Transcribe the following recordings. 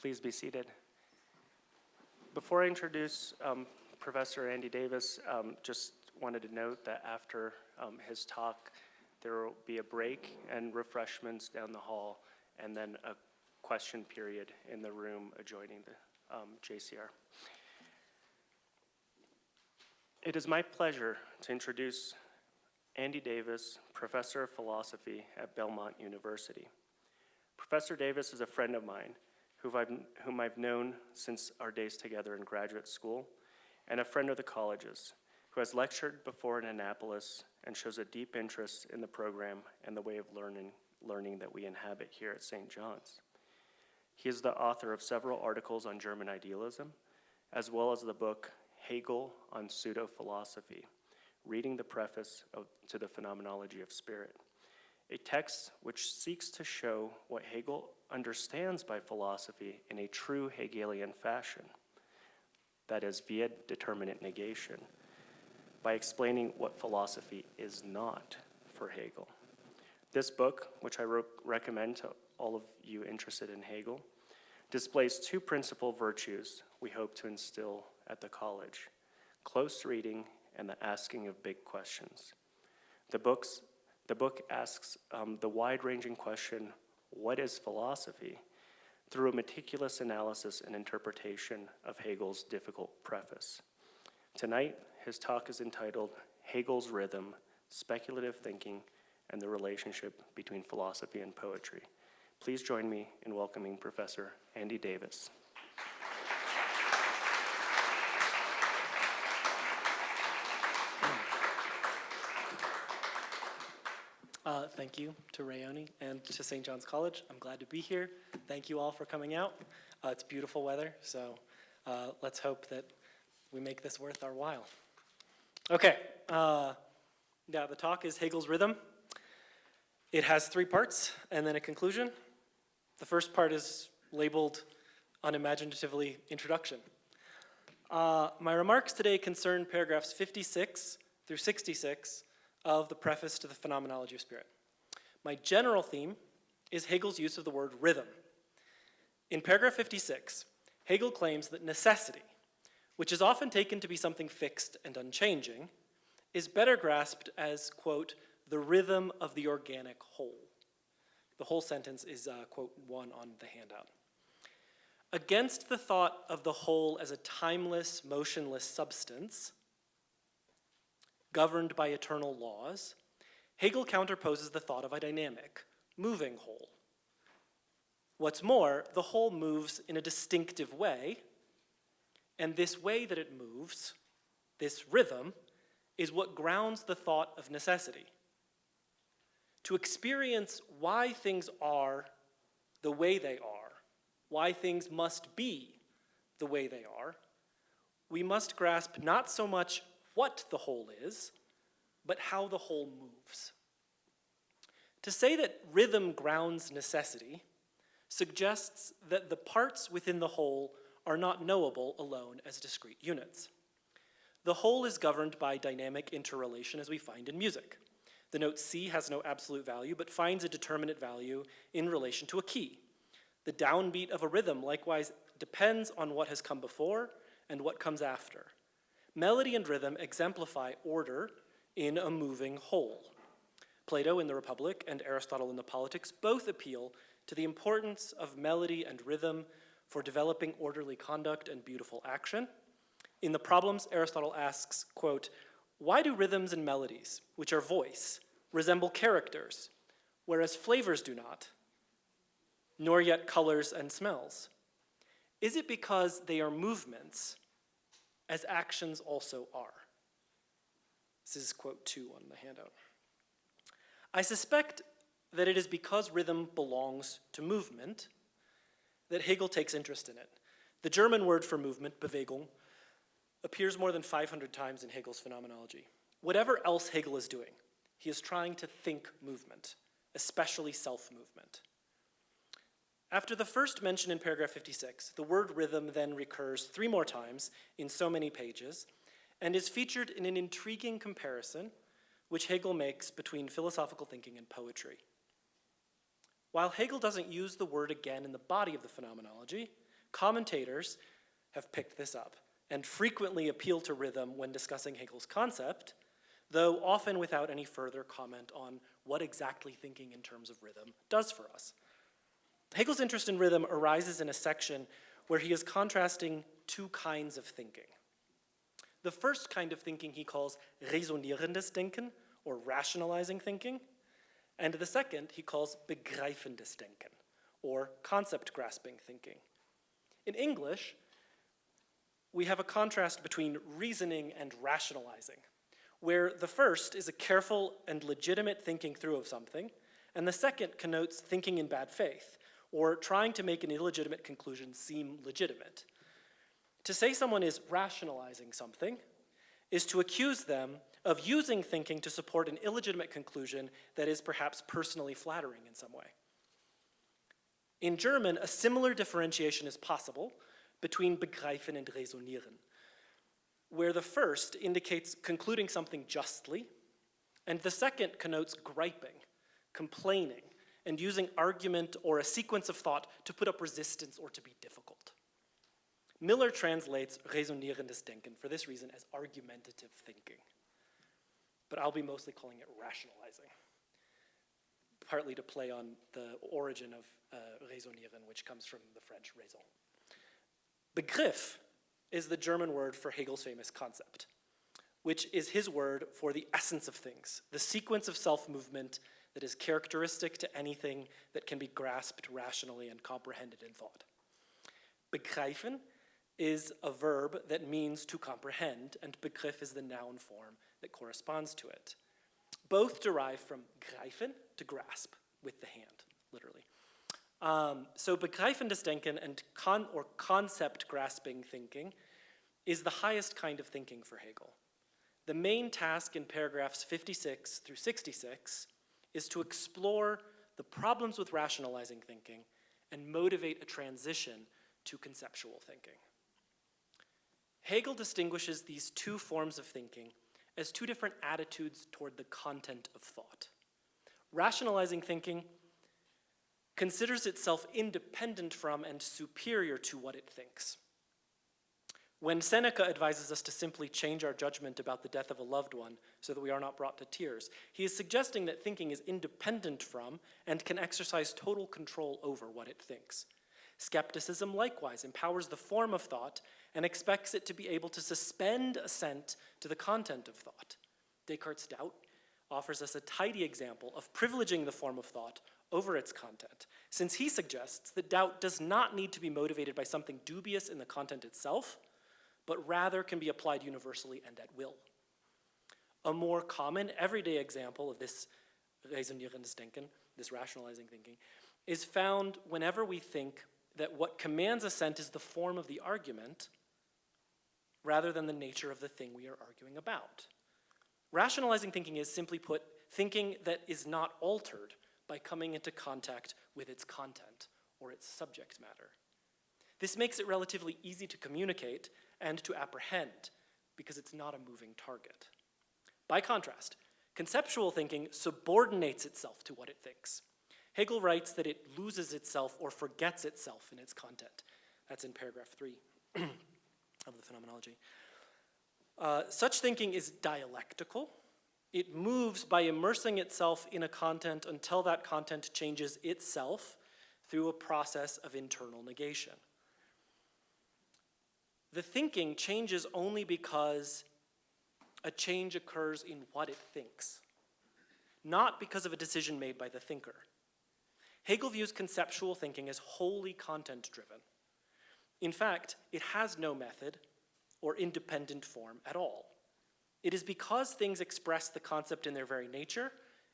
Please be seated. Before I introduce Professor Andy Davis, just wanted to note that after his talk, there will be a break and refreshments down the hall, and then a question period in the room adjoining the JCR. It is my pleasure to introduce Andy Davis, Professor of Philosophy at Belmont University. Professor Davis is a friend of mine whom I've known since our days together in graduate school, and a friend of the college's, who has lectured before in Annapolis and shows a deep interest in the program and the way of learning that we inhabit here at St. John's. He is the author of several articles on German idealism, as well as the book Hegel on Pseudo-Philosophy, reading the preface to the Phenomenology of Spirit, a text which seeks to show what Hegel understands by philosophy in a true Hegelian fashion, that is, via determinate negation, by explaining what philosophy is not for Hegel. This book, which I recommend to all of you interested in Hegel, displays two principal virtues we hope to instill at the college: close reading and the asking of big questions. The book asks the wide-ranging question, what is philosophy, through a meticulous analysis and interpretation of Hegel's difficult preface. Tonight, his talk is entitled Hegel's Rhythm, Speculative Thinking, and the Relationship Between Philosophy and Poetry. Please join me in welcoming Professor Andy Davis. Thank you to Rayoni and to St. John's College. I'm glad to be here. Thank you all for coming out. It's beautiful weather, so let's hope that we make this worth our while. Okay, the talk is Hegel's Rhythm. It has three parts and then a conclusion. The first part is labeled unimaginatively Introduction. My remarks today concern paragraphs 56 through 66 of the preface to the Phenomenology of Spirit. My general theme is Hegel's use of the word rhythm. In paragraph 56, Hegel claims that necessity, which is often taken to be something fixed and unchanging, is better grasped as, quote, the rhythm of the organic whole. The whole sentence is, quote, 1 on the handout. Against the thought of the whole as a timeless, motionless substance, governed by eternal laws, Hegel counterposes the thought of a dynamic, moving whole. What's more, the whole moves in a distinctive way, and this way that it moves, this rhythm, is what grounds the thought of necessity. To experience why things are the way they are, why things must be the way they are, we must grasp not so much what the whole is, but how the whole moves. To say that rhythm grounds necessity suggests that the parts within the whole are not knowable alone as discrete units. The whole is governed by dynamic interrelation as we find in music. The note C has no absolute value, but finds a determinate value in relation to a key. The downbeat of a rhythm likewise depends on what has come before and what comes after. Melody and rhythm exemplify order in a moving whole. Plato in the Republic and Aristotle in the Politics both appeal to the importance of melody and rhythm for developing orderly conduct and beautiful action. In the Problems, Aristotle asks, quote, why do rhythms and melodies, which are voice, resemble characters, whereas flavors do not, nor yet colors and smells? Is it because they are movements, as actions also are? This is quote 2 on the handout. I suspect that it is because rhythm belongs to movement that Hegel takes interest in it. The German word for movement, Bewegung, appears more than 500 times in Hegel's phenomenology. Whatever else Hegel is doing, he is trying to think movement, especially self-movement. After the first mention in paragraph 56, the word rhythm then recurs 3 more times in so many pages, and is featured in an intriguing comparison which Hegel makes between philosophical thinking and poetry. While Hegel doesn't use the word again in the body of the phenomenology, Commentators have picked this up and frequently appeal to rhythm when discussing Hegel's concept, though often without any further comment on what exactly thinking in terms of rhythm does for us. Hegel's interest in rhythm arises in a section where he is contrasting two kinds of thinking. The first kind of thinking he calls raisonnierendes Denken, or rationalizing thinking, and the second he calls begreifendes Denken, or concept-grasping thinking. In English, we have a contrast between reasoning and rationalizing, where the first is a careful and legitimate thinking through of something, and the second connotes thinking in bad faith, or trying to make an illegitimate conclusion seem legitimate. To say someone is rationalizing something is to accuse them of using thinking to support an illegitimate conclusion that is perhaps personally flattering in some way. In German, a similar differentiation is possible between begreifen and raisonieren, where the first indicates concluding something justly, and the second connotes griping, complaining, and using argument or a sequence of thought to put up resistance or to be difficult. Miller translates raisonierendes Denken for this reason as argumentative thinking, but I'll be mostly calling it rationalizing, partly to play on the origin of raisonieren, which comes from the French raison. Begriff is the German word for Hegel's famous concept, which is his word for the essence of things, the sequence of self-movement that is characteristic to anything that can be grasped rationally and comprehended in thought. Begreifen is a verb that means to comprehend, and Begriff is the noun form that corresponds to it. Both derive from greifen, to grasp, with the hand, literally. So begreifendes Denken and concept-grasping thinking is the highest kind of thinking for Hegel. The main task in paragraphs 56 through 66 is to explore the problems with rationalizing thinking and motivate a transition to conceptual thinking. Hegel distinguishes these two forms of thinking as two different attitudes toward the content of thought. Rationalizing thinking considers itself independent from and superior to what it thinks. When Seneca advises us to simply change our judgment about the death of a loved one so that we are not brought to tears, he is suggesting that thinking is independent from and can exercise total control over what it thinks. Skepticism likewise empowers the form of thought and expects it to be able to suspend assent to the content of thought. Descartes' doubt offers us a tidy example of privileging the form of thought over its content, since he suggests that doubt does not need to be motivated by something dubious in the content itself, but rather can be applied universally and at will. A more common, everyday example of this raisonnierendes Denken, this rationalizing thinking, is found whenever we think that what commands assent is the form of the argument rather than the nature of the thing we are arguing about. Rationalizing thinking is, simply put, thinking that is not altered by coming into contact with its content or its subject matter. This makes it relatively easy to communicate and to apprehend because it's not a moving target. By contrast, conceptual thinking subordinates itself to what it thinks. Hegel writes that it loses itself or forgets itself in its content. That's in paragraph 3 of the Phenomenology. Such thinking is dialectical. It moves by immersing itself in a content until that content changes itself through a process of internal negation. The thinking changes only because a change occurs in what it thinks, not because of a decision made by the thinker. Hegel views conceptual thinking as wholly content-driven. In fact, it has no method or independent form at all. It is because things express the concept in their very nature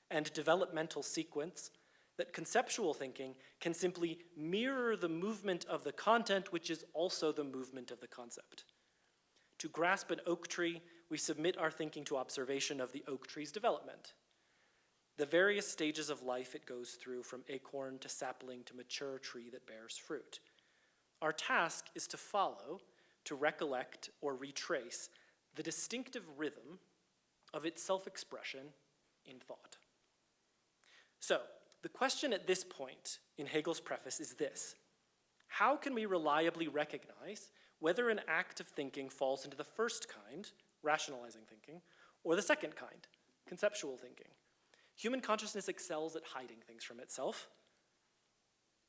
and developmental sequence that conceptual thinking can simply mirror the movement of the content, which is also the movement of the concept. To grasp an oak tree, we submit our thinking to observation of the oak tree's development. The various stages of life it goes through, from acorn to sapling to mature tree that bears fruit. Our task is to follow, to recollect or retrace the distinctive rhythm of its self-expression in thought. So, the question at this point in Hegel's preface is this: how can we reliably recognize whether an act of thinking falls into the first kind, rationalizing thinking, or the second kind, conceptual thinking? Human consciousness excels at hiding things from itself,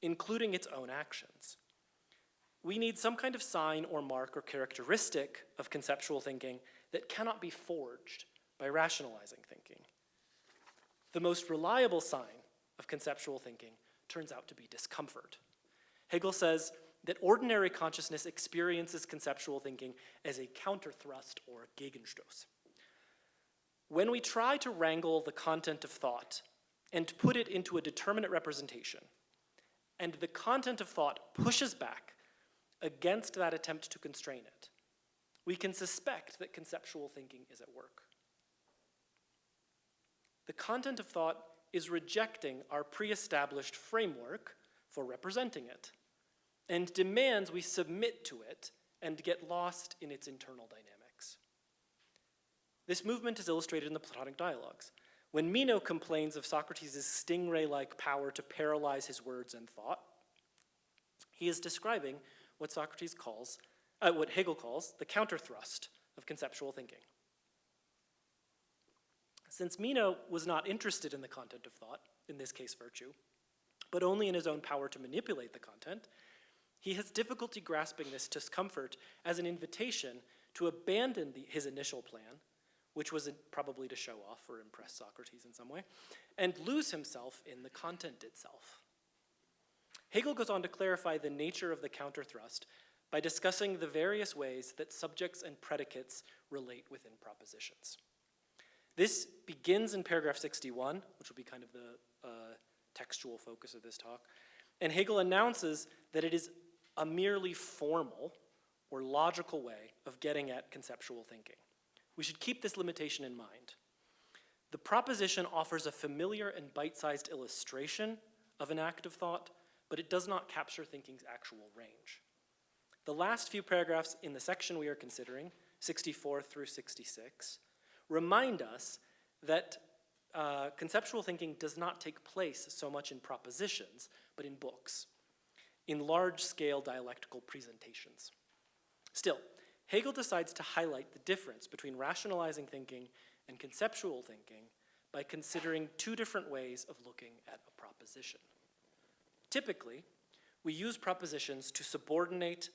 including its own actions. We need some kind of sign or mark or characteristic of conceptual thinking that cannot be forged by rationalizing thinking. The most reliable sign of conceptual thinking turns out to be discomfort. Hegel says that ordinary consciousness experiences conceptual thinking as a counterthrust or Gegenstoß. When we try to wrangle the content of thought and put it into a determinate representation, and the content of thought pushes back against that attempt to constrain it, we can suspect that conceptual thinking is at work. The content of thought is rejecting our pre-established framework for representing it, and demands we submit to it and get lost in its internal dynamics. This movement is illustrated in the Platonic dialogues. When Meno complains of Socrates' stingray-like power to paralyze his words and thought, he is describing what what Hegel calls the counterthrust of conceptual thinking. Since Meno was not interested in the content of thought, in this case virtue, but only in his own power to manipulate the content, he has difficulty grasping this discomfort as an invitation to abandon his initial plan, which was probably to show off or impress Socrates in some way, and lose himself in the content itself. Hegel goes on to clarify the nature of the counterthrust by discussing the various ways that subjects and predicates relate within propositions. This begins in paragraph 61, which will be kind of the textual focus of this talk, and Hegel announces that it is a merely formal or logical way of getting at conceptual thinking. We should keep this limitation in mind. The proposition offers a familiar and bite-sized illustration of an act of thought, but it does not capture thinking's actual range. The last few paragraphs in the section we are considering, 64 through 66, remind us that conceptual thinking does not take place so much in propositions, but in books, in large-scale dialectical presentations. Still, Hegel decides to highlight the difference between rationalizing thinking and conceptual thinking by considering two different ways of looking at a proposition. Typically, we use propositions to subordinate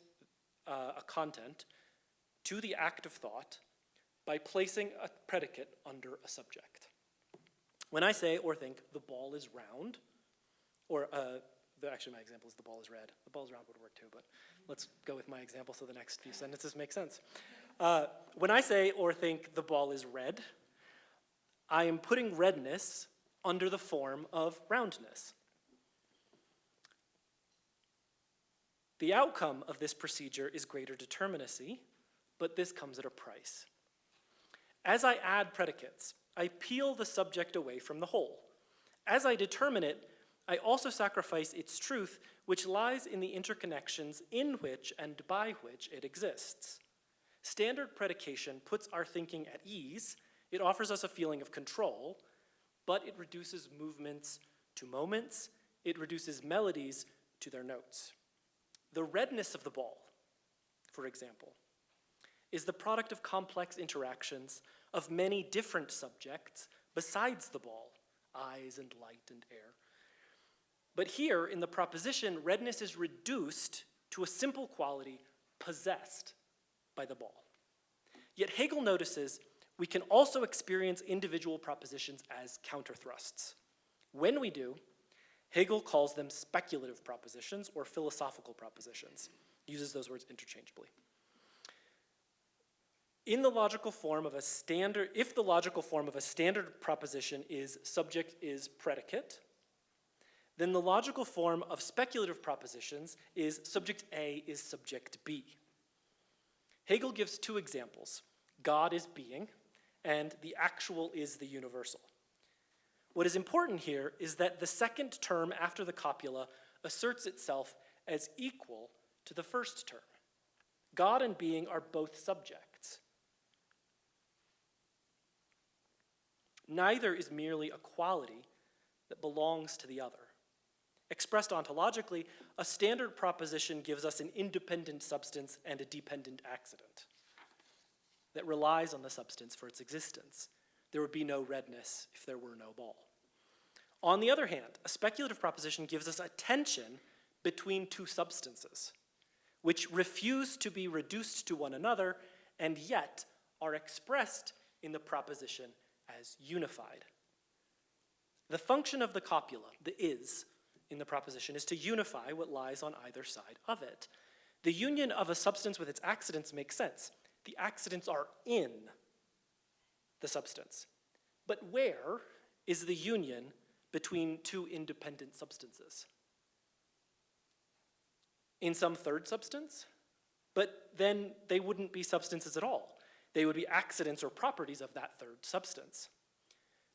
a content to the act of thought by placing a predicate under a subject. When I say or think the ball is round, or actually my example is the ball is red. The ball is round would work too, but let's go with my example so the next few sentences make sense. When I say or think the ball is red, I am putting redness under the form of roundness. The outcome of this procedure is greater determinacy, but this comes at a price. As I add predicates, I peel the subject away from the whole. As I determine it, I also sacrifice its truth, which lies in the interconnections in which and by which it exists. Standard predication puts our thinking at ease. It offers us a feeling of control, but it reduces movements to moments. It reduces melodies to their notes. The redness of the ball, for example, is the product of complex interactions of many different subjects besides the ball, eyes and light and air. But here, in the proposition, redness is reduced to a simple quality possessed by the ball. Yet Hegel notices we can also experience individual propositions as counterthrusts. When we do, Hegel calls them speculative propositions or philosophical propositions. He uses those words interchangeably. If the logical form of a standard proposition is subject is predicate, then the logical form of speculative propositions is subject A is subject B. Hegel gives two examples. God is being, and the actual is the universal. What is important here is that the second term after the copula asserts itself as equal to the first term. God and being are both subjects. Neither is merely a quality that belongs to the other. Expressed ontologically, a standard proposition gives us an independent substance and a dependent accident that relies on the substance for its existence. There would be no redness if there were no ball. On the other hand, a speculative proposition gives us a tension between two substances, which refuse to be reduced to one another and yet are expressed in the proposition as unified. The function of the copula, the is, in the proposition is to unify what lies on either side of it. The union of a substance with its accidents makes sense. The accidents are in the substance. But where is the union between two independent substances? In some third substance? But then they wouldn't be substances at all. They would be accidents or properties of that third substance.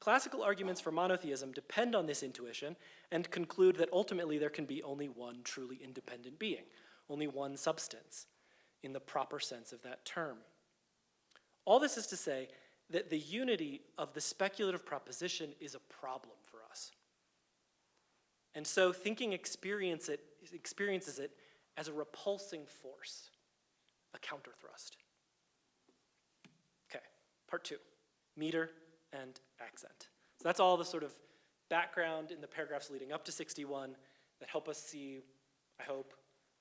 Classical arguments for monotheism depend on this intuition and conclude that ultimately there can be only one truly independent being, only one substance, in the proper sense of that term. All this is to say that the unity of the speculative proposition is a problem for us. And so thinking experiences it as a repulsing force, a counterthrust. Okay, part 2, meter and accent. So that's all the sort of background in the paragraphs leading up to 61 that help us see, I hope,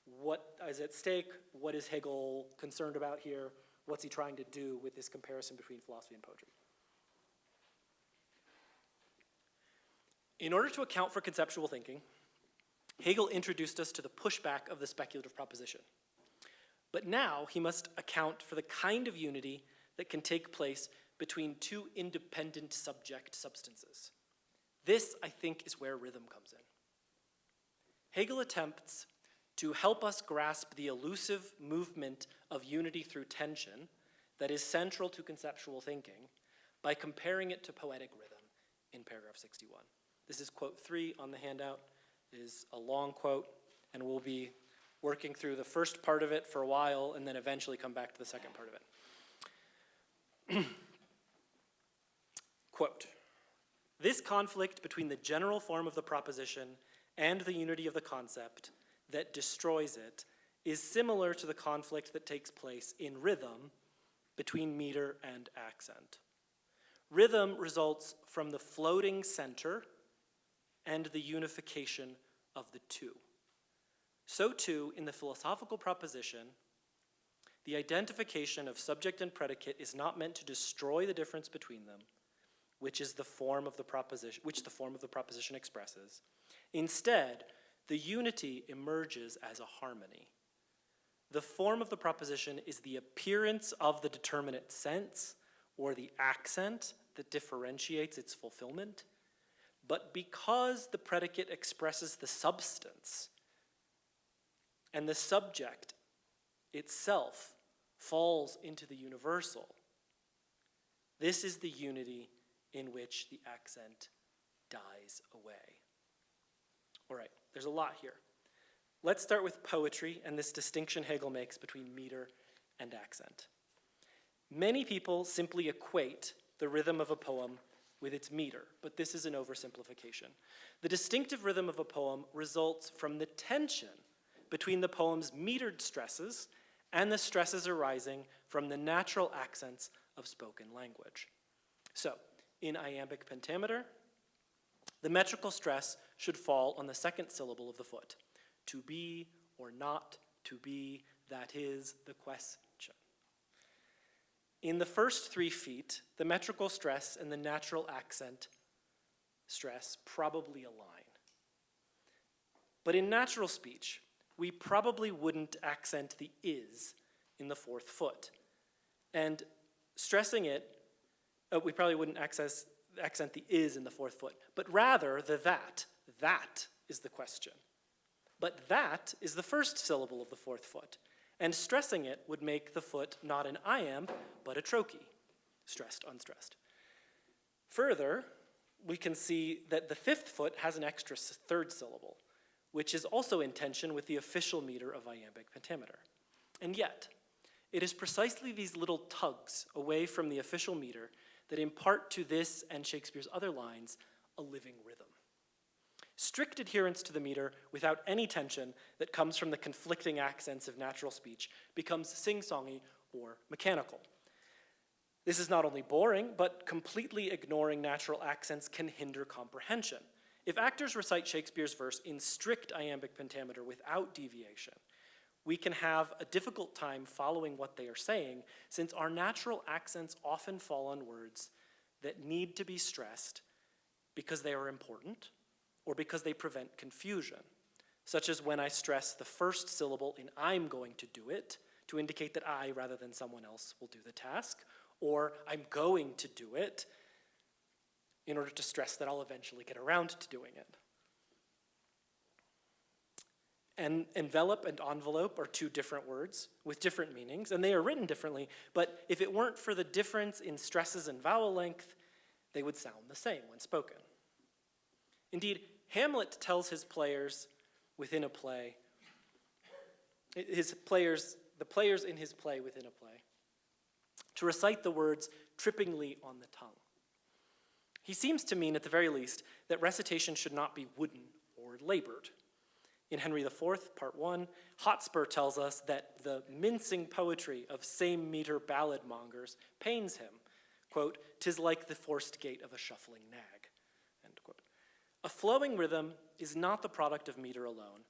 what is at stake, what is Hegel concerned about here, what's he trying to do with this comparison between philosophy and poetry. In order to account for conceptual thinking, Hegel introduced us to the pushback of the speculative proposition. But now he must account for the kind of unity that can take place between two independent subject substances. This, I think, is where rhythm comes in. Hegel attempts to help us grasp the elusive movement of unity through tension that is central to conceptual thinking by comparing it to poetic rhythm in paragraph 61. This is quote 3 on the handout. It is a long quote, and we'll be working through the first part of it for a while and then eventually come back to the second part of it. Quote, "This conflict between the general form of the proposition and the unity of the concept that destroys it is similar to the conflict that takes place in rhythm between meter and accent. Rhythm results from the floating center and the unification of the two. So too, in the philosophical proposition, the identification of subject and predicate is not meant to destroy the difference between them, which the form of the proposition expresses. Instead, the unity emerges as a harmony. The form of the proposition is the appearance of the determinate sense or the accent that differentiates its fulfillment. But because the predicate expresses the substance and the subject itself falls into the universal, this is the unity in which the accent dies away." All right, there's a lot here. Let's start with poetry and this distinction Hegel makes between meter and accent. Many people simply equate the rhythm of a poem with its meter, but this is an oversimplification. The distinctive rhythm of a poem results from the tension between the poem's metered stresses and the stresses arising from the natural accents of spoken language. So, in iambic pentameter, the metrical stress should fall on the second syllable of the foot. To be or not to be, that is the question. In the first 3 feet, the metrical stress and the natural accent stress probably align. But in natural speech, we probably wouldn't accent the is in the 4th foot. And stressing it, we probably wouldn't accent the is in the 4th foot, but rather the that. That is the question. But that is the first syllable of the 4th foot, and stressing it would make the foot not an iamb, but a trochee, stressed, unstressed. Further, we can see that the 5th foot has an extra 3rd syllable, which is also in tension with the official meter of iambic pentameter. And yet, it is precisely these little tugs away from the official meter that impart to this and Shakespeare's other lines a living rhythm. Strict adherence to the meter without any tension that comes from the conflicting accents of natural speech becomes sing-songy or mechanical. This is not only boring, but completely ignoring natural accents can hinder comprehension. If actors recite Shakespeare's verse in strict iambic pentameter without deviation, we can have a difficult time following what they are saying, since our natural accents often fall on words that need to be stressed because they are important or because they prevent confusion, such as when I stress the first syllable in I'm going to do it to indicate that I, rather than someone else, will do the task, or I'm going to do it in order to stress that I'll eventually get around to doing it. And envelope and envelope are two different words with different meanings, and they are written differently, but if it weren't for the difference in stresses and vowel length, they would sound the same when spoken. Indeed, Hamlet tells his players within a play, the players in his play within a play, to recite the words trippingly on the tongue. He seems to mean, at the very least, that recitation should not be wooden or labored. In Henry IV, Part 1, Hotspur tells us that the mincing poetry of same-meter ballad mongers pains him. Quote, "'Tis like the forced gait of a shuffling nag." End quote. A flowing rhythm is not the product of meter alone,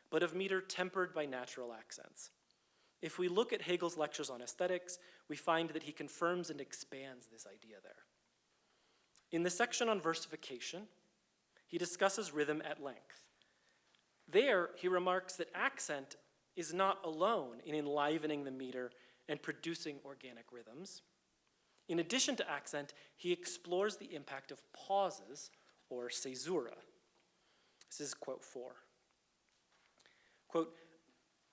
but of meter tempered by natural accents. If we look at Hegel's lectures on aesthetics, we find that he confirms and expands this idea there. In the section on versification, he discusses rhythm at length. There, he remarks that accent is not alone in enlivening the meter and producing organic rhythms. In addition to accent, he explores the impact of pauses, or caesura. This is quote 4. Quote,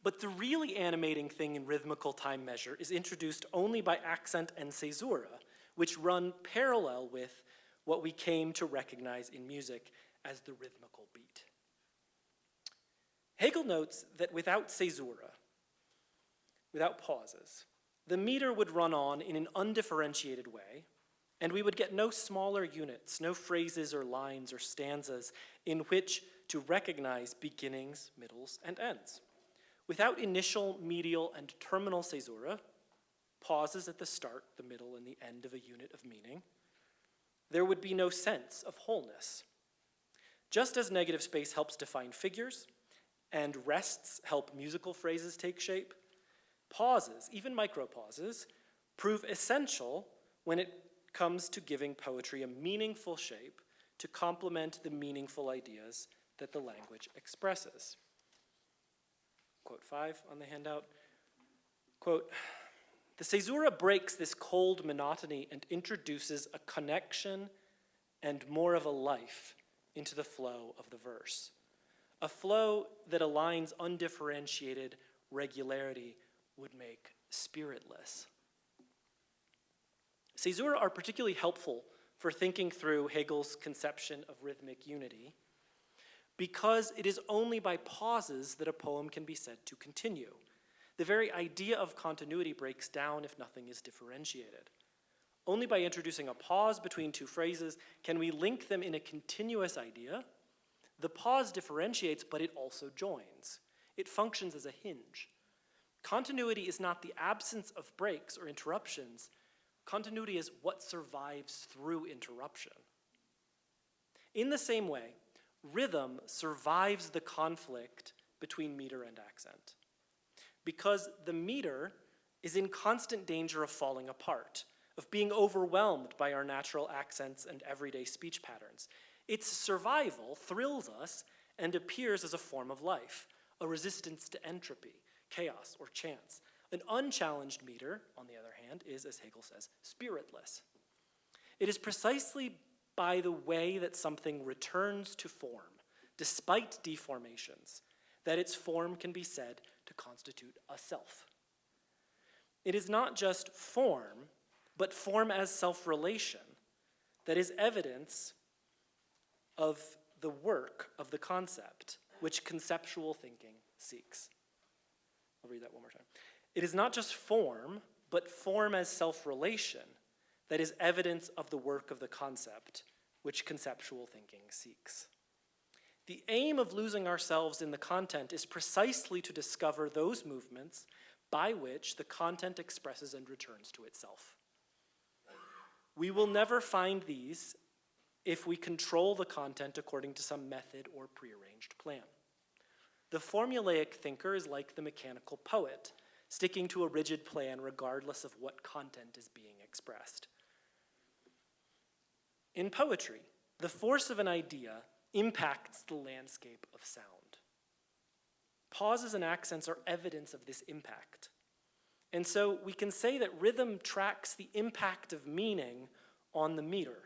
"But the really animating thing in rhythmical time measure is introduced only by accent and caesura, which run parallel with what we came to recognize in music as the rhythmical beat." Hegel notes that without caesura, without pauses, the meter would run on in an undifferentiated way, and we would get no smaller units, no phrases or lines or stanzas in which to recognize beginnings, middles, and ends. Without initial, medial, and terminal caesura, pauses at the start, the middle, and the end of a unit of meaning, there would be no sense of wholeness. Just as negative space helps define figures, and rests help musical phrases take shape, pauses, even micropauses, prove essential when it comes to giving poetry a meaningful shape to complement the meaningful ideas that the language expresses. Quote 5 on the handout. Quote, "The caesura breaks this cold monotony and introduces a connection and more of a life into the flow of the verse. A flow that aligns undifferentiated regularity would make spiritless." Caesura are particularly helpful for thinking through Hegel's conception of rhythmic unity, because it is only by pauses that a poem can be said to continue. The very idea of continuity breaks down if nothing is differentiated. Only by introducing a pause between two phrases can we link them in a continuous idea. The pause differentiates, but it also joins. It functions as a hinge. Continuity is not the absence of breaks or interruptions. Continuity is what survives through interruption. In the same way, rhythm survives the conflict between meter and accent, because the meter is in constant danger of falling apart, of being overwhelmed by our natural accents and everyday speech patterns. Its survival thrills us and appears as a form of life, a resistance to entropy, chaos, or chance. An unchallenged meter, on the other hand, is, as Hegel says, spiritless. It is precisely by the way that something returns to form, despite deformations, that its form can be said to constitute a self. It is not just form, but form as self-relation that is evidence of the work of the concept, which conceptual thinking seeks. I'll read that one more time. It is not just form, but form as self-relation that is evidence of the work of the concept, which conceptual thinking seeks. The aim of losing ourselves in the content is precisely to discover those movements by which the content expresses and returns to itself. We will never find these if we control the content according to some method or prearranged plan. The formulaic thinker is like the mechanical poet, sticking to a rigid plan regardless of what content is being expressed. In poetry, the force of an idea impacts the landscape of sound. Pauses and accents are evidence of this impact. And so we can say that rhythm tracks the impact of meaning on the meter.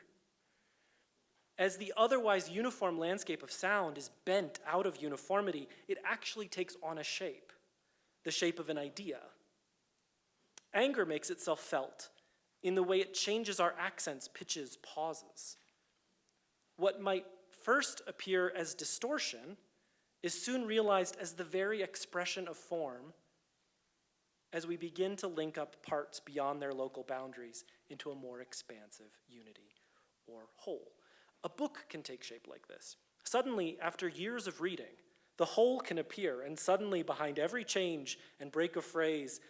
As the otherwise uniform landscape of sound is bent out of uniformity, it actually takes on a shape, the shape of an idea. Anger makes itself felt in the way it changes our accents, pitches, pauses. What might first appear as distortion is soon realized as the very expression of form as we begin to link up parts beyond their local boundaries into a more expansive unity or whole. A book can take shape like this. Suddenly, after years of reading, the whole can appear, and suddenly behind every change and break of phrase,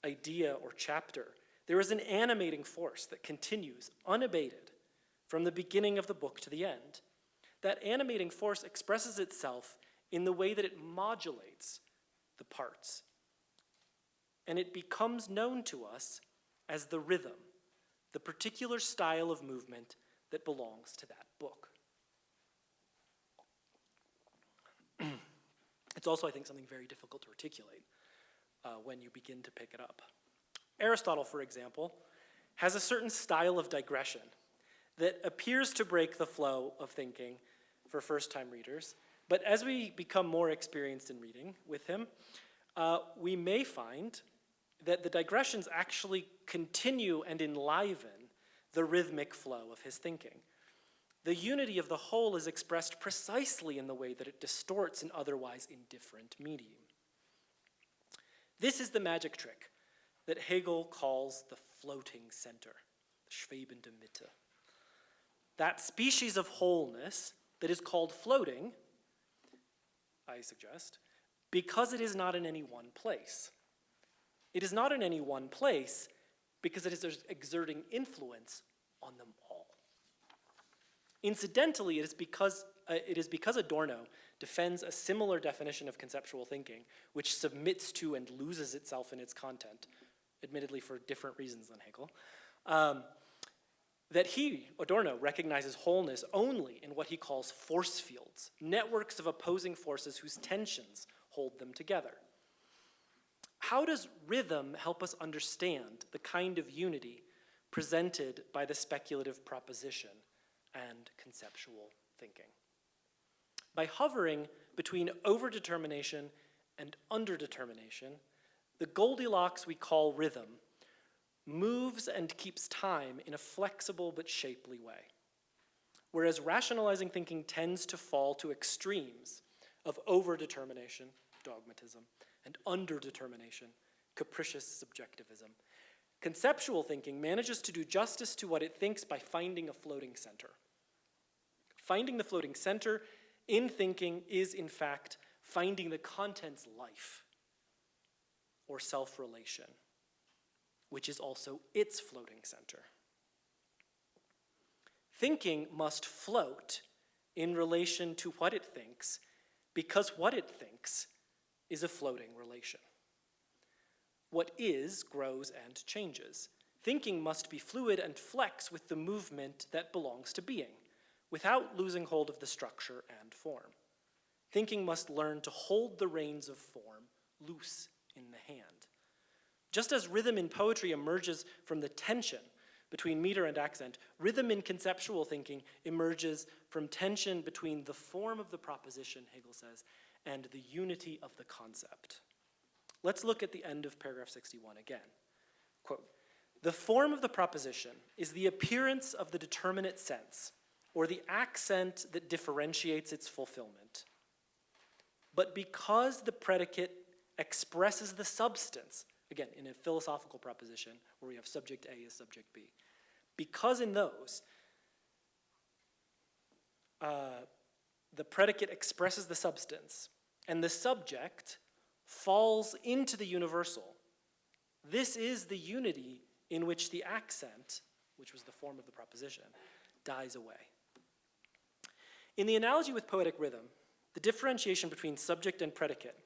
idea, or chapter, there is an animating force that continues unabated from the beginning of the book to the end. That animating force expresses itself in the way that it modulates the parts, and it becomes known to us as the rhythm, the particular style of movement that belongs to that book. It's also, I think, something very difficult to articulate when you begin to pick it up. Aristotle, for example, has a certain style of digression that appears to break the flow of thinking for first-time readers, but as we become more experienced in reading with him, we may find that the digressions actually continue and enliven the rhythmic flow of his thinking. The unity of the whole is expressed precisely in the way that it distorts an otherwise indifferent medium. This is the magic trick that Hegel calls the floating center, the schwebende Mitte. That species of wholeness that is called floating, I suggest, because it is not in any one place. It is not in any one place because it is exerting influence on them all. Incidentally, it is because Adorno defends a similar definition of conceptual thinking, which submits to and loses itself in its content, admittedly for different reasons than Hegel, that Adorno, recognizes wholeness only in what he calls force fields, networks of opposing forces whose tensions hold them together. How does rhythm help us understand the kind of unity presented by the speculative proposition and conceptual thinking? By hovering between overdetermination and underdetermination, the Goldilocks we call rhythm moves and keeps time in a flexible but shapely way. Whereas rationalizing thinking tends to fall to extremes of overdetermination, dogmatism, and underdetermination, capricious subjectivism, conceptual thinking manages to do justice to what it thinks by finding a floating center. Finding the floating center in thinking is, in fact, finding the content's life or self-relation, which is also its floating center. Thinking must float in relation to what it thinks because what it thinks is a floating relation. What is grows and changes. Thinking must be fluid and flex with the movement that belongs to being, without losing hold of the structure and form. Thinking must learn to hold the reins of form loose in the hand. Just as rhythm in poetry emerges from the tension between meter and accent, rhythm in conceptual thinking emerges from tension between the form of the proposition, Hegel says, and the unity of the concept. Let's look at the end of paragraph 61 again. Quote, "The form of the proposition is the appearance of the determinate sense, or the accent that differentiates its fulfillment. But because the predicate expresses the substance," again, in a philosophical proposition where we have subject A as subject B, because in those, the predicate expresses the substance, and the subject falls into the universal. This is the unity in which the accent, which was the form of the proposition, dies away. In the analogy with poetic rhythm, the differentiation between subject and predicate,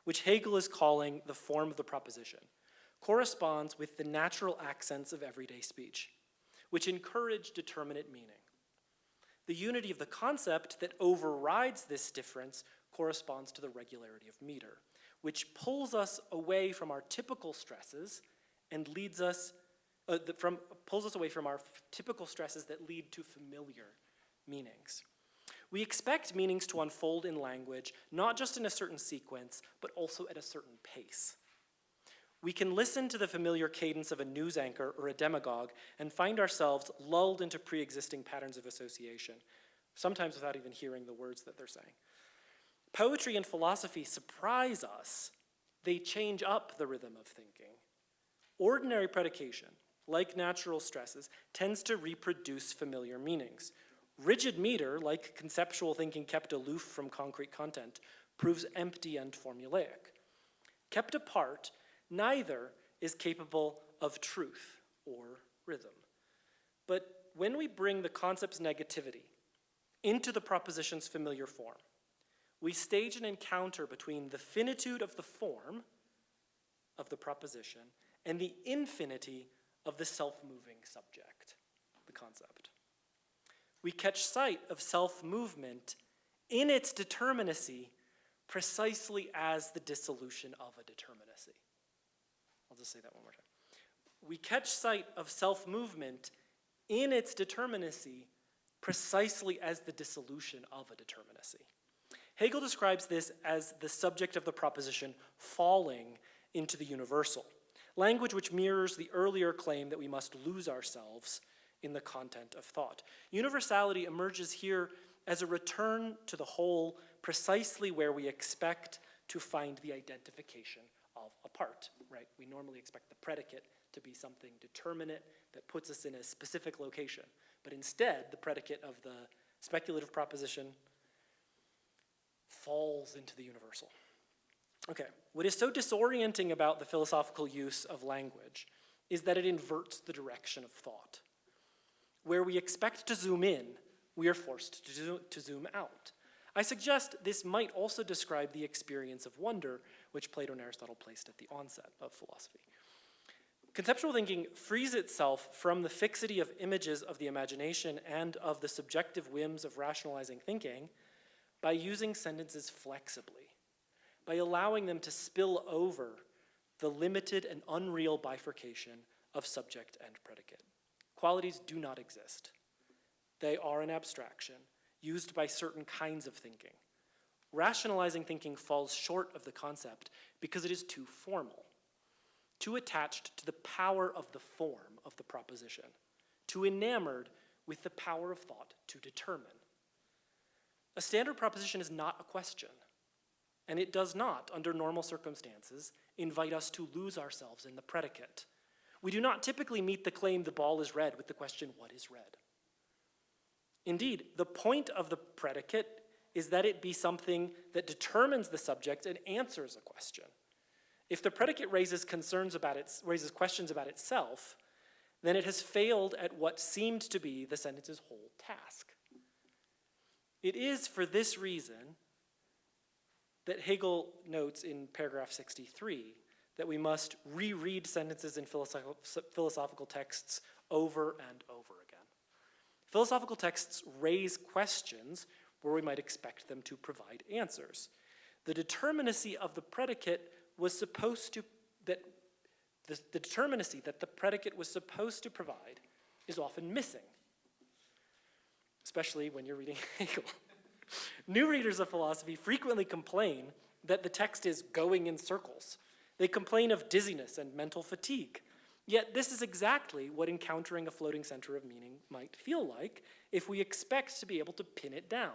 which Hegel is calling the form of the proposition, corresponds with the natural accents of everyday speech, which encourage determinate meaning. The unity of the concept that overrides this difference corresponds to the regularity of meter, which pulls us away from our typical stresses and leads us pulls us away from our typical stresses that lead to familiar meanings. We expect meanings to unfold in language, not just in a certain sequence, but also at a certain pace. We can listen to the familiar cadence of a news anchor or a demagogue and find ourselves lulled into pre-existing patterns of association, sometimes without even hearing the words that they're saying. Poetry and philosophy surprise us. They change up the rhythm of thinking. Ordinary predication, like natural stresses, tends to reproduce familiar meanings. Rigid meter, like conceptual thinking kept aloof from concrete content, proves empty and formulaic. Kept apart, neither is capable of truth or rhythm. But when we bring the concept's negativity into the proposition's familiar form, we stage an encounter between the finitude of the form of the proposition and the infinity of the self-moving subject, the concept. We catch sight of self-movement in its determinacy precisely as the dissolution of a determinacy. I'll just say that one more time. We catch sight of self-movement in its determinacy precisely as the dissolution of a determinacy. Hegel describes this as the subject of the proposition falling into the universal, language which mirrors the earlier claim that we must lose ourselves in the content of thought. Universality emerges here as a return to the whole, precisely where we expect to find the identification of a part, right? We normally expect the predicate to be something determinate that puts us in a specific location. But instead, the predicate of the speculative proposition falls into the universal. Okay, what is so disorienting about the philosophical use of language is that it inverts the direction of thought. Where we expect to zoom in, we are forced to zoom out. I suggest this might also describe the experience of wonder, which Plato and Aristotle placed at the onset of philosophy. Conceptual thinking frees itself from the fixity of images of the imagination and of the subjective whims of rationalizing thinking by using sentences flexibly, by allowing them to spill over the limited and unreal bifurcation of subject and predicate. Qualities do not exist. They are an abstraction used by certain kinds of thinking. Rationalizing thinking falls short of the concept because it is too formal, too attached to the power of the form of the proposition, too enamored with the power of thought to determine. A standard proposition is not a question, and it does not, under normal circumstances, invite us to lose ourselves in the predicate. We do not typically meet the claim the ball is red with the question, what is red? Indeed, the point of the predicate is that it be something that determines the subject and answers a question. If the predicate raises questions about itself, then it has failed at what seemed to be the sentence's whole task. It is for this reason that Hegel notes in paragraph 63 that we must reread sentences in philosophical texts over and over again. Philosophical texts raise questions where we might expect them to provide answers. The determinacy of the predicate was supposed to, the determinacy that the predicate was supposed to provide is often missing, especially when you're reading Hegel. New readers of philosophy frequently complain that the text is going in circles. They complain of dizziness and mental fatigue. Yet this is exactly what encountering a floating center of meaning might feel like if we expect to be able to pin it down.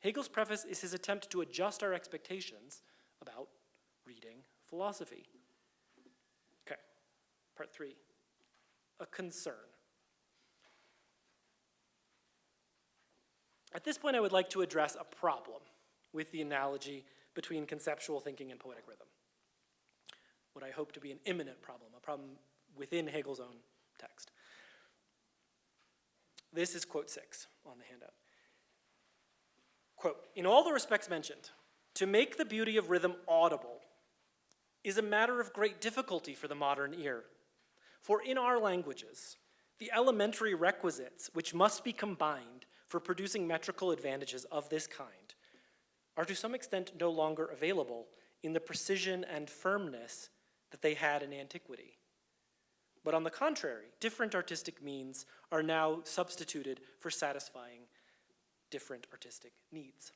Hegel's preface is his attempt to adjust our expectations about reading philosophy. Okay, part 3, a concern. At this point, I would like to address a problem with the analogy between conceptual thinking and poetic rhythm. What I hope to be an imminent problem, a problem within Hegel's own text. This is quote 6 on the handout. Quote, "In all the respects mentioned, to make the beauty of rhythm audible is a matter of great difficulty for the modern ear. For in our languages, the elementary requisites which must be combined for producing metrical advantages of this kind are to some extent no longer available in the precision and firmness that they had in antiquity. But on the contrary, different artistic means are now substituted for satisfying different artistic needs."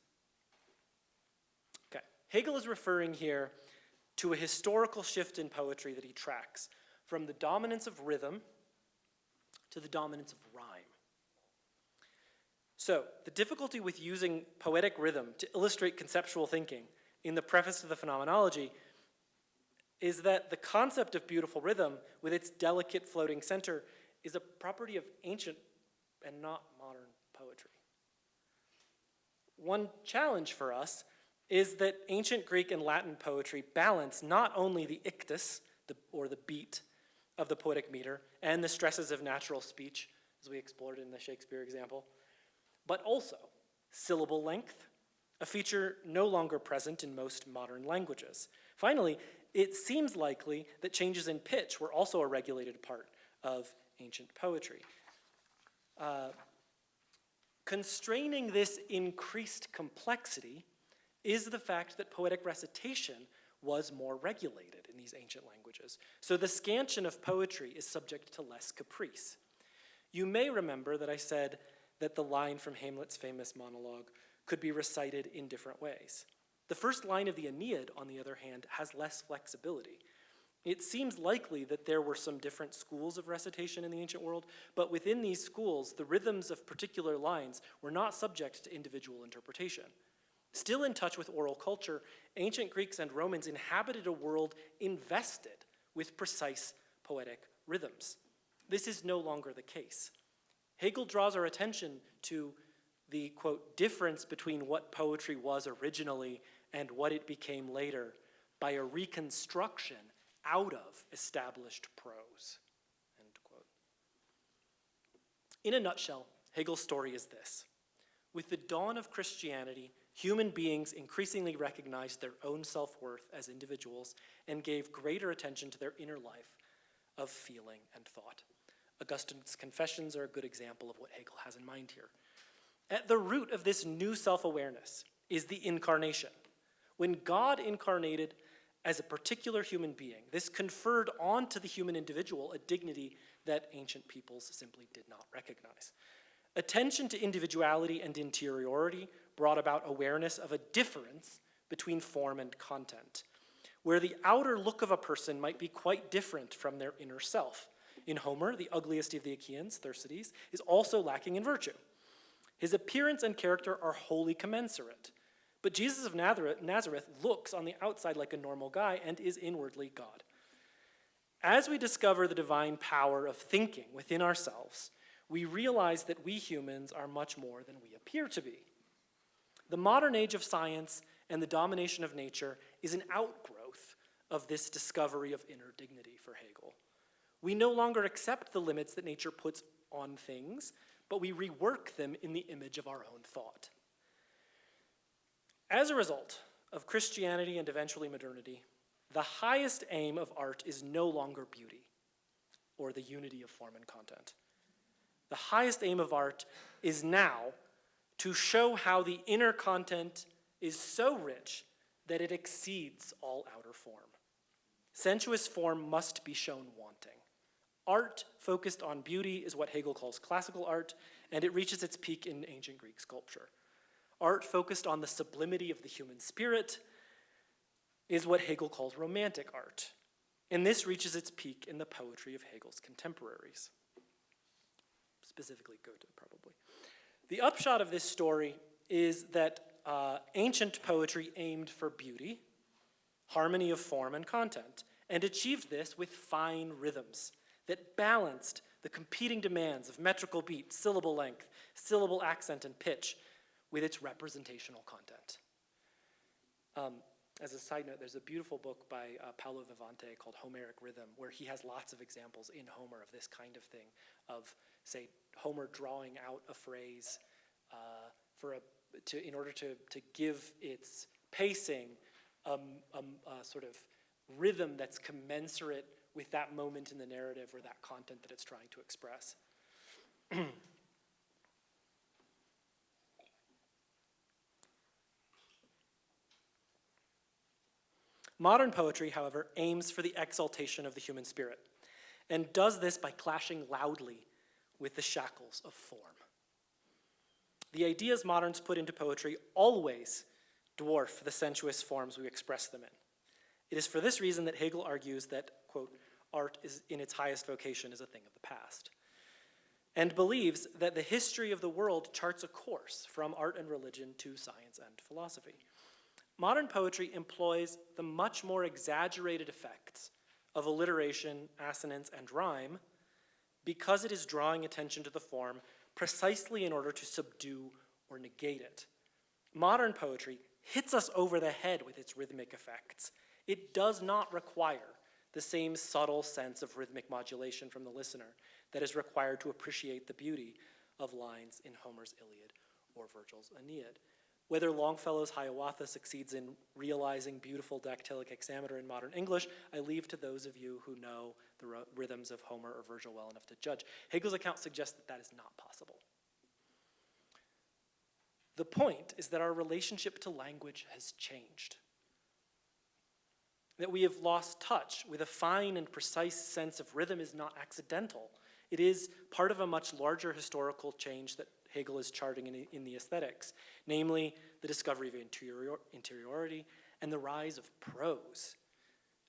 Okay, Hegel is referring here to a historical shift in poetry that he tracks from the dominance of rhythm to the dominance of rhyme. So, the difficulty with using poetic rhythm to illustrate conceptual thinking in the preface to the Phenomenology is that the concept of beautiful rhythm, with its delicate floating center, is a property of ancient and not modern poetry. One challenge for us is that ancient Greek and Latin poetry balance not only the ictus, or the beat, of the poetic meter, and the stresses of natural speech, as we explored in the Shakespeare example, but also syllable length, a feature no longer present in most modern languages. Finally, it seems likely that changes in pitch were also a regulated part of ancient poetry. Constraining this increased complexity is the fact that poetic recitation was more regulated in these ancient languages. So the scansion of poetry is subject to less caprice. You may remember that I said that the line from Hamlet's famous monologue could be recited in different ways. The first line of the Aeneid, on the other hand, has less flexibility. It seems likely that there were some different schools of recitation in the ancient world, but within these schools, the rhythms of particular lines were not subject to individual interpretation. Still in touch with oral culture, ancient Greeks and Romans inhabited a world invested with precise poetic rhythms. This is no longer the case. Hegel draws our attention to the, quote, difference between what poetry was originally and what it became later by a reconstruction out of established prose, end quote. In a nutshell, Hegel's story is this. With the dawn of Christianity, human beings increasingly recognized their own self-worth as individuals and gave greater attention to their inner life of feeling and thought. Augustine's Confessions are a good example of what Hegel has in mind here. At the root of this new self-awareness is the incarnation. When God incarnated as a particular human being, this conferred onto the human individual a dignity that ancient peoples simply did not recognize. Attention to individuality and interiority brought about awareness of a difference between form and content, where the outer look of a person might be quite different from their inner self. In Homer, the ugliest of the Achaeans, Thersites, is also lacking in virtue. His appearance and character are wholly commensurate, but Jesus of Nazareth looks on the outside like a normal guy and is inwardly God. As we discover the divine power of thinking within ourselves, we realize that we humans are much more than we appear to be. The modern age of science and the domination of nature is an outgrowth of this discovery of inner dignity for Hegel. We no longer accept the limits that nature puts on things, but we rework them in the image of our own thought. As a result of Christianity and eventually modernity, the highest aim of art is no longer beauty or the unity of form and content. The highest aim of art is now to show how the inner content is so rich that it exceeds all outer form. Sensuous form must be shown wanting. Art focused on beauty is what Hegel calls classical art, and it reaches its peak in ancient Greek sculpture. Art focused on the sublimity of the human spirit is what Hegel calls romantic art, and this reaches its peak in the poetry of Hegel's contemporaries. Specifically Goethe, probably. The upshot of this story is that ancient poetry aimed for beauty, harmony of form and content, and achieved this with fine rhythms that balanced the competing demands of metrical beat, syllable length, syllable accent, and pitch with its representational content. As a side note, there's a beautiful book by Paulo Vivante called Homeric Rhythm, where he has lots of examples in Homer of this kind of thing, of, say, Homer drawing out a phrase in order to give its pacing a sort of rhythm that's commensurate with that moment in the narrative or that content that it's trying to express. Modern poetry, however, aims for the exaltation of the human spirit, and does this by clashing loudly with the shackles of form. The ideas moderns put into poetry always dwarf the sensuous forms we express them in. It is for this reason that Hegel argues that, quote, art is in its highest vocation is a thing of the past, and believes that the history of the world charts a course from art and religion to science and philosophy. Modern poetry employs the much more exaggerated effects of alliteration, assonance, and rhyme because it is drawing attention to the form precisely in order to subdue or negate it. Modern poetry hits us over the head with its rhythmic effects. It does not require the same subtle sense of rhythmic modulation from the listener that is required to appreciate the beauty of lines in Homer's Iliad or Virgil's Aeneid. Whether Longfellow's Hiawatha succeeds in realizing beautiful dactylic hexameter in modern English, I leave to those of you who know the rhythms of Homer or Virgil well enough to judge. Hegel's account suggests that that is not possible. The point is that our relationship to language has changed. That we have lost touch with a fine and precise sense of rhythm is not accidental. It is part of a much larger historical change that Hegel is charting in the aesthetics, namely the discovery of interiority and the rise of prose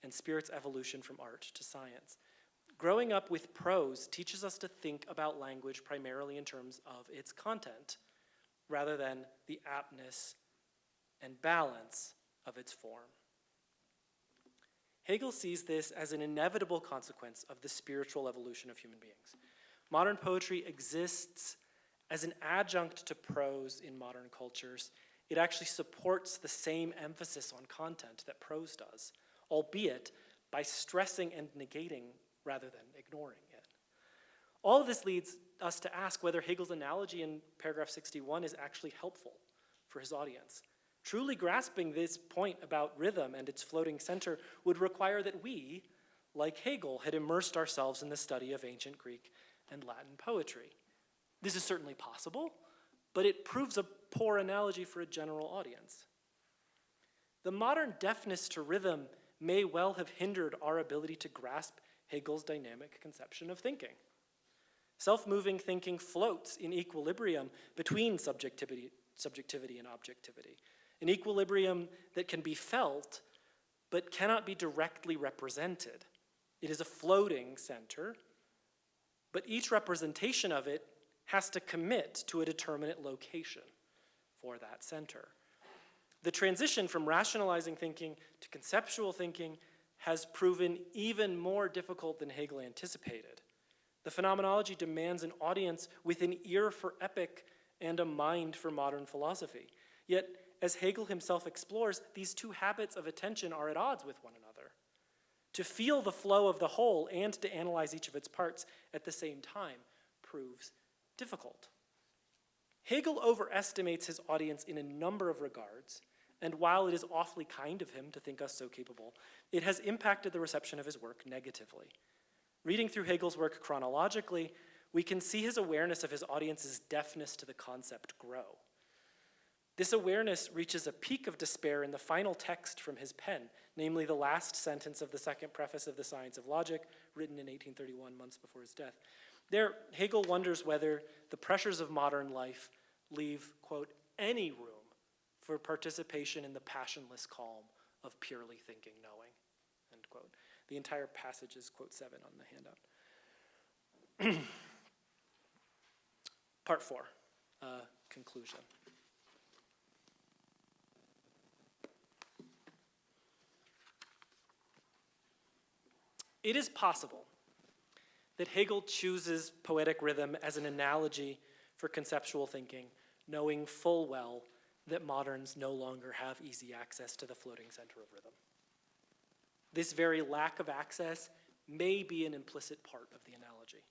and spirit's evolution from art to science. Growing up with prose teaches us to think about language primarily in terms of its content, rather than the aptness and balance of its form. Hegel sees this as an inevitable consequence of the spiritual evolution of human beings. Modern poetry exists as an adjunct to prose in modern cultures. It actually supports the same emphasis on content that prose does, albeit by stressing and negating rather than ignoring it. All of this leads us to ask whether Hegel's analogy in paragraph 61 is actually helpful for his audience. Truly grasping this point about rhythm and its floating center would require that we, like Hegel, had immersed ourselves in the study of ancient Greek and Latin poetry. This is certainly possible, but it proves a poor analogy for a general audience. The modern deafness to rhythm may well have hindered our ability to grasp Hegel's dynamic conception of thinking. Self-moving thinking floats in equilibrium between subjectivity and objectivity, an equilibrium that can be felt but cannot be directly represented. It is a floating center, but each representation of it has to commit to a determinate location for that center. The transition from rationalizing thinking to conceptual thinking has proven even more difficult than Hegel anticipated. The phenomenology demands an audience with an ear for epic and a mind for modern philosophy. Yet, as Hegel himself explores, these two habits of attention are at odds with one another. To feel the flow of the whole and to analyze each of its parts at the same time proves difficult. Hegel overestimates his audience in a number of regards, and while it is awfully kind of him to think us so capable, it has impacted the reception of his work negatively. Reading through Hegel's work chronologically, we can see his awareness of his audience's deafness to the concept grow. This awareness reaches a peak of despair in the final text from his pen, namely the last sentence of the second preface of The Science of Logic, written in 1831, months before his death. There, Hegel wonders whether the pressures of modern life leave, quote, any room for participation in the passionless calm of purely thinking knowing, end quote. The entire passage is quote 7 on the handout. Part 4, conclusion. It is possible that Hegel chooses poetic rhythm as an analogy for conceptual thinking knowing full well that moderns no longer have easy access to the floating center of rhythm. This very lack of access may be an implicit part of the analogy.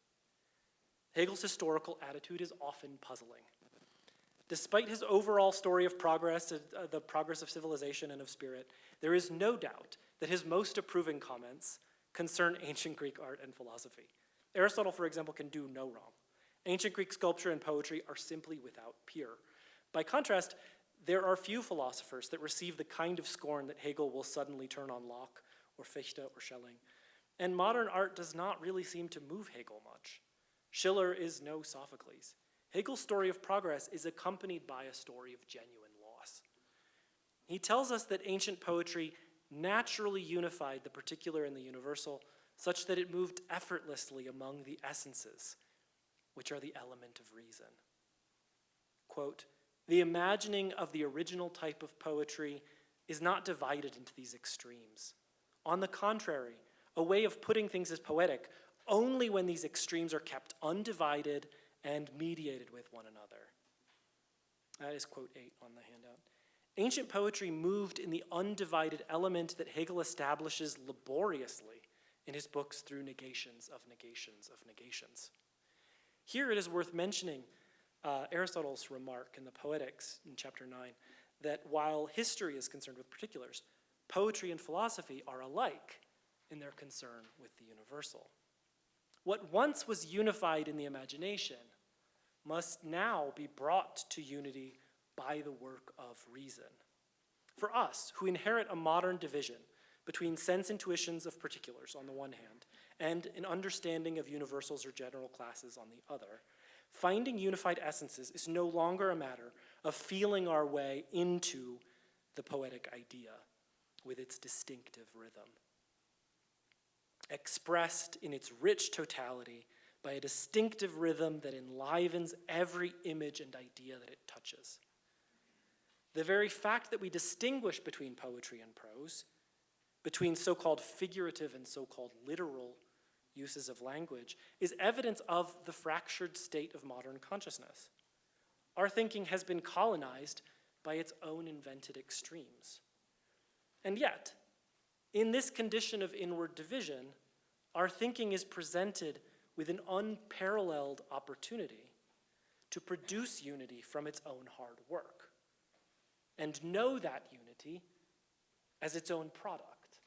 Hegel's historical attitude is often puzzling. Despite his overall story of progress, the progress of civilization and of spirit, there is no doubt that his most approving comments concern ancient Greek art and philosophy. Aristotle, for example, can do no wrong. Ancient Greek sculpture and poetry are simply without peer. By contrast, there are few philosophers that receive the kind of scorn that Hegel will suddenly turn on Locke or Fichte or Schelling. And modern art does not really seem to move Hegel much. Schiller is no Sophocles. Hegel's story of progress is accompanied by a story of genuine loss. He tells us that ancient poetry naturally unified the particular and the universal, such that it moved effortlessly among the essences, which are the element of reason. Quote, "The imagining of the original type of poetry is not divided into these extremes. On the contrary, a way of putting things is poetic only when these extremes are kept undivided and mediated with one another." That is quote 8 on the handout. Ancient poetry moved in the undivided element that Hegel establishes laboriously in his books Through Negations of Negations of Negations. Here it is worth mentioning Aristotle's remark in the Poetics in chapter 9 that while history is concerned with particulars, poetry and philosophy are alike in their concern with the universal. What once was unified in the imagination must now be brought to unity by the work of reason. For us, who inherit a modern division between sense intuitions of particulars on the one hand, and an understanding of universals or general classes on the other, finding unified essences is no longer a matter of feeling our way into the poetic idea with its distinctive rhythm. Expressed in its rich totality by a distinctive rhythm that enlivens every image and idea that it touches. The very fact that we distinguish between poetry and prose, between so-called figurative and so-called literal uses of language, is evidence of the fractured state of modern consciousness. Our thinking has been colonized by its own invented extremes. And yet, in this condition of inward division, our thinking is presented with an unparalleled opportunity to produce unity from its own hard work, and know that unity as its own product,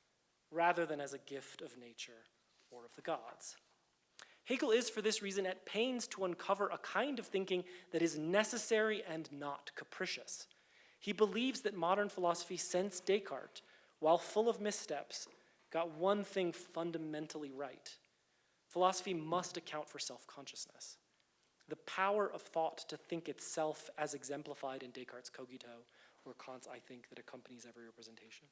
rather than as a gift of nature or of the gods. Hegel is, for this reason, at pains to uncover a kind of thinking that is necessary and not capricious. He believes that modern philosophy, since Descartes, while full of missteps, got one thing fundamentally right. Philosophy must account for self-consciousness. The power of thought to think itself as exemplified in Descartes' cogito, or Kant's I think that accompanies every representation.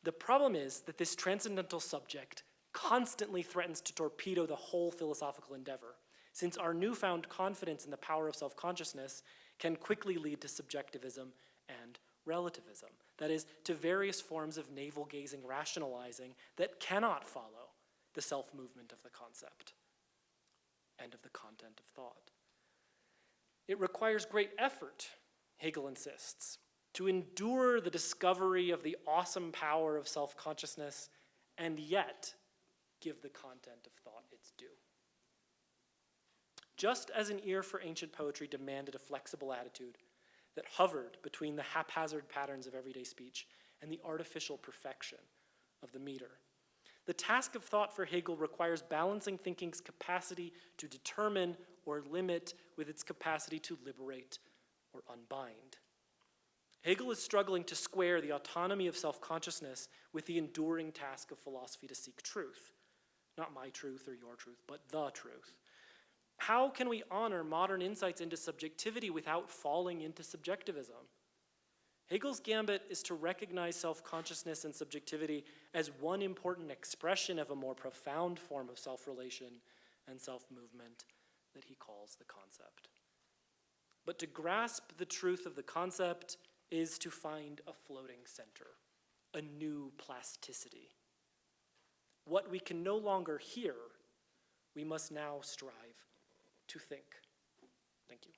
The problem is that this transcendental subject constantly threatens to torpedo the whole philosophical endeavor, since our newfound confidence in the power of self-consciousness can quickly lead to subjectivism and relativism, that is, to various forms of navel-gazing rationalizing that cannot follow the self-movement of the concept and of the content of thought. It requires great effort, Hegel insists, to endure the discovery of the awesome power of self-consciousness and yet give the content of thought its due. Just as an ear for ancient poetry demanded a flexible attitude that hovered between the haphazard patterns of everyday speech and the artificial perfection of the meter, the task of thought for Hegel requires balancing thinking's capacity to determine or limit with its capacity to liberate or unbind. Hegel is struggling to square the autonomy of self-consciousness with the enduring task of philosophy to seek truth. Not my truth or your truth, but the truth. How can we honor modern insights into subjectivity without falling into subjectivism? Hegel's gambit is to recognize self-consciousness and subjectivity as one important expression of a more profound form of self-relation and self-movement that he calls the concept. But to grasp the truth of the concept is to find a floating center, a new plasticity. What we can no longer hear, we must now strive to think. Thank you.